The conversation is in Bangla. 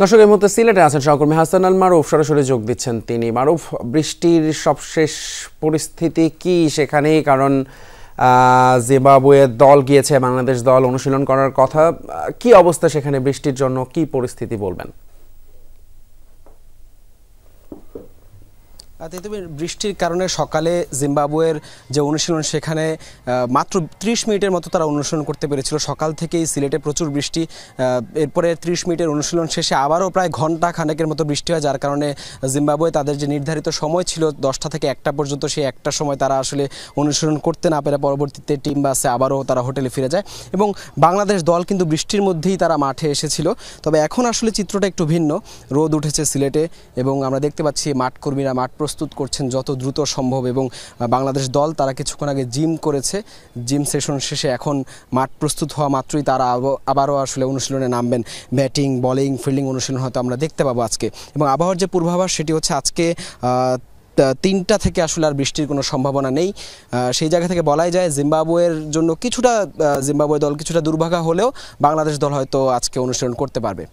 দর্শক, এই মুহূর্তে সিলেটে আছেন সহকর্মী হাসান আল মারুফ, সরাসরি যোগ দিচ্ছেন তিনি। মারুফ, বৃষ্টির সবশেষ পরিস্থিতি কি সেখানে? কারণ জিম্বাবুয়ের দল গিয়েছে, বাংলাদেশ দল অনুশীলন করার কথা। কি অবস্থা সেখানে বৃষ্টির জন্য? কি পরিস্থিতি বলবেন? বৃষ্টির কারণে সকালে জিম্বাবুয়ের যে অনুশীলন সেখানে মাত্র 30 মিনিটের মতো তারা অনুশীলন করতে পেরেছিল। সকাল থেকেই সিলেটে প্রচুর বৃষ্টি, এরপরে 30 মিনিটের অনুশীলন শেষে আবারও প্রায় ঘন্টা খানেকের মতো বৃষ্টি হয়, যার কারণে জিম্বাবুয়ে তাদের যে নির্ধারিত সময় ছিল 10টা থেকে 1টা পর্যন্ত, সেই একটা সময় তারা আসলে অনুশীলন করতে না পেরে পরবর্তীতে টিম বাসে আবারও তারা হোটেলে ফিরে যায়। এবং বাংলাদেশ দল কিন্তু বৃষ্টির মধ্যেই তারা মাঠে এসেছিল। তবে এখন আসলে চিত্রটা একটু ভিন্ন, রোদ উঠেছে সিলেটে এবং আমরা দেখতে পাচ্ছি মাঠকর্মীরা মাঠ প্রস্তুত করছেন যত দ্রুত সম্ভব। এবং বাংলাদেশ দল তারা কিছুক্ষণ আগে জিম করেছে, জিম সেশন শেষে এখন মাঠ প্রস্তুত হওয়া মাত্রই তারা আবারও আসলে অনুশীলনে নামবেন। ব্যাটিং, বোলিং, ফিল্ডিং অনুশীলন হয়তো আমরা দেখতে পাবো আজকে। এবং আবহাওয়ার যে পূর্বাভাস সেটি হচ্ছে আজকে 3টা থেকে আসলে আর বৃষ্টির কোনো সম্ভাবনা নেই। সেই জায়গা থেকে বলাই যায় জিম্বাবুয়ের জন্য কিছুটা, জিম্বাবুয়ে দল কিছুটা দুর্ভাগা হলেও বাংলাদেশ দল হয়তো আজকে অনুশীলন করতে পারবে।